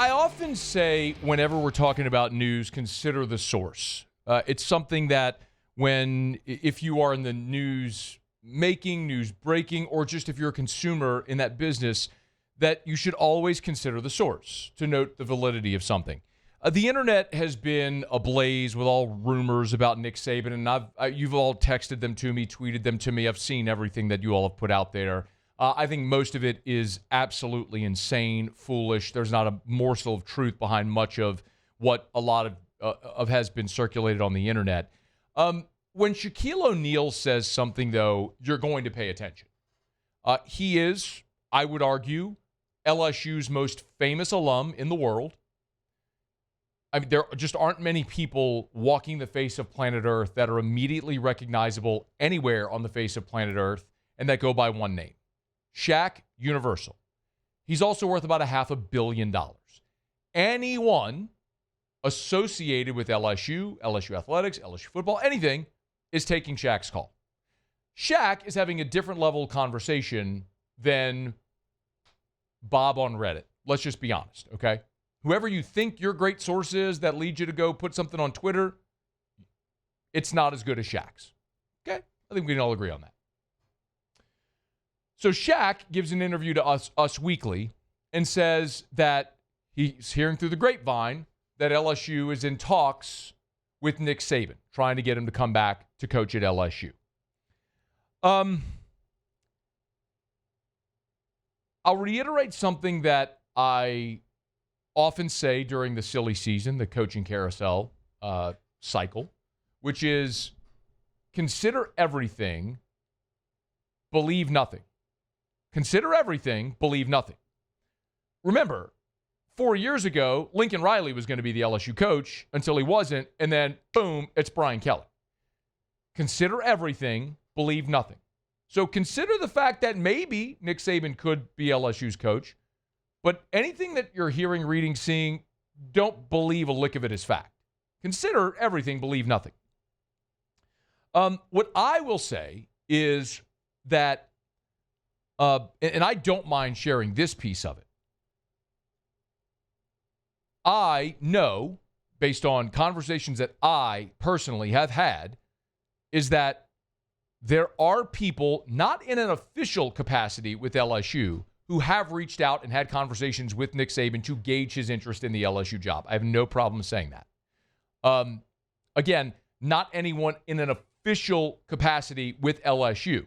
I often say whenever we're talking about news, consider the source. It's something that if you are in the news making, news breaking, or just if you're a consumer in that business, that you should always consider the source to note the validity of something. The internet has been ablaze with all rumors about Nick Saban, and you've all texted them to me, tweeted them to me. I've seen everything that you all have put out there. I think most of it is absolutely insane, foolish. There's not a morsel of truth behind much of what a lot of has been circulated on the internet. When Shaquille O'Neal says something, though, you're going to pay attention. He is, I would argue, LSU's most famous alum in the world. I mean, there just aren't many people walking the face of planet Earth that are immediately recognizable anywhere on the face of planet Earth and that go by one name. Shaq, Universal. He's also worth about $500 million. Anyone associated with LSU, LSU athletics, LSU football, anything, is taking Shaq's call. Shaq is having a different level of conversation than Bob on Reddit. Let's just be honest, okay? Whoever you think your great source is that leads you to go put something on Twitter, it's not as good as Shaq's. Okay? I think we can all agree on that. So Shaq gives an interview to Us Weekly and says that he's hearing through the grapevine that LSU is in talks with Nick Saban, trying to get him to come back to coach at LSU. I'll reiterate something that I often say during the silly season, the coaching carousel cycle, which is consider everything, believe nothing. Consider everything, believe nothing. Remember, 4 years ago, Lincoln Riley was going to be the LSU coach until he wasn't, and then, boom, it's Brian Kelly. Consider everything, believe nothing. So consider the fact that maybe Nick Saban could be LSU's coach, but anything that you're hearing, reading, seeing, don't believe a lick of it as fact. Consider everything, believe nothing. What I will say is that, and I don't mind sharing this piece of it. I know, based on conversations that I personally have had, is that there are people, not in an official capacity with LSU, who have reached out and had conversations with Nick Saban to gauge his interest in the LSU job. I have no problem saying that. Again, not anyone in an official capacity with LSU.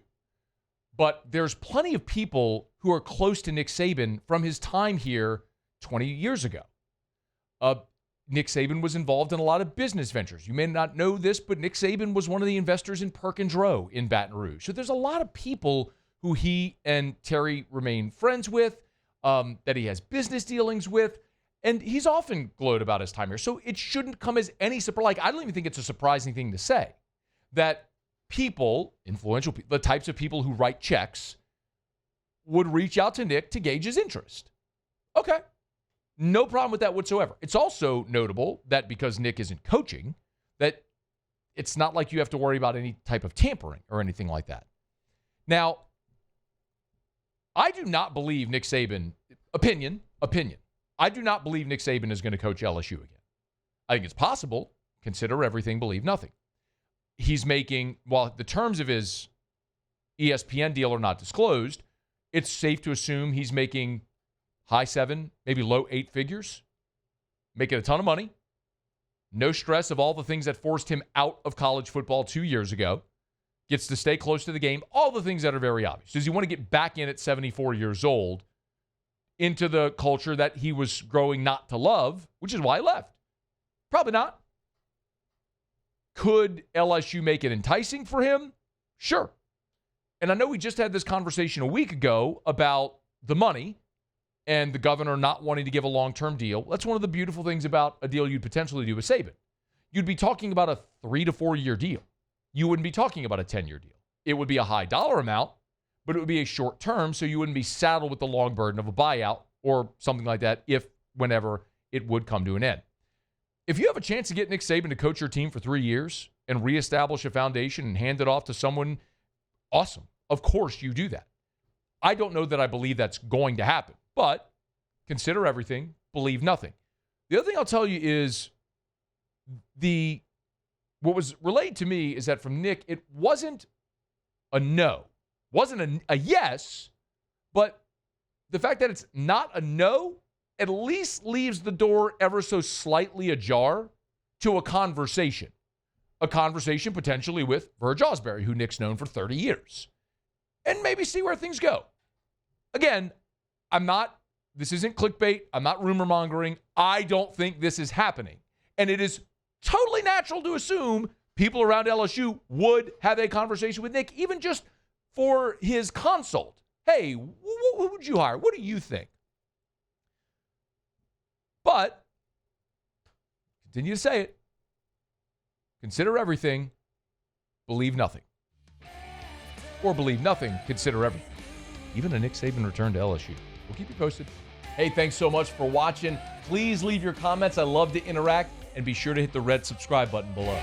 But there's plenty of people who are close to Nick Saban from his time here 20 years ago. Nick Saban was involved in a lot of business ventures. You may not know this, but Nick Saban was one of the investors in Perkins Row in Baton Rouge. So there's a lot of people who he and Terry remain friends with, that he has business dealings with, and he's often glowed about his time here. So it shouldn't come as any surprise. Like, I don't even think it's a surprising thing to say that people, influential people, the types of people who write checks, would reach out to Nick to gauge his interest. Okay. No problem with that whatsoever. It's also notable that because Nick isn't coaching, that it's not like you have to worry about any type of tampering or anything like that. Now, I do not believe Nick Saban, opinion. I do not believe Nick Saban is going to coach LSU again. I think it's possible. Consider everything, believe nothing. He's making, while the terms of his ESPN deal are not disclosed, it's safe to assume he's making high 7, maybe low 8 figures, making a ton of money. No stress of all the things that forced him out of college football 2 years ago. Gets to stay close to the game. All the things that are very obvious. Does he want to get back in at 74 years old into the culture that he was growing not to love, which is why he left? Probably not. Could LSU make it enticing for him? Sure. And I know we just had this conversation a week ago about the money and the governor not wanting to give a long-term deal. That's one of the beautiful things about a deal you'd potentially do with Saban. You'd be talking about a 3 to 4 year deal. You wouldn't be talking about a 10-year deal. It would be a high dollar amount, but it would be a short term, so you wouldn't be saddled with the long burden of a buyout or something like that whenever it would come to an end. If you have a chance to get Nick Saban to coach your team for 3 years and reestablish a foundation and hand it off to someone, awesome. Of course you do that. I don't know that I believe that's going to happen, but consider everything, believe nothing. The other thing I'll tell you is what was relayed to me is that from Nick, it wasn't a no. Wasn't a yes, but the fact that it's not a no at least leaves the door ever so slightly ajar to a conversation. A conversation potentially with Verge Osberry, who Nick's known for 30 years. And maybe see where things go. Again, this isn't clickbait. I'm not rumor mongering. I don't think this is happening. And it is totally natural to assume people around LSU would have a conversation with Nick, even just for his consult. Hey, who would you hire? What do you think? But, continue to say it. Consider everything, believe nothing. Or believe nothing, consider everything. Even a Nick Saban return to LSU. We'll keep you posted. Hey, thanks so much for watching. Please leave your comments. I love to interact. And be sure to hit the red subscribe button below.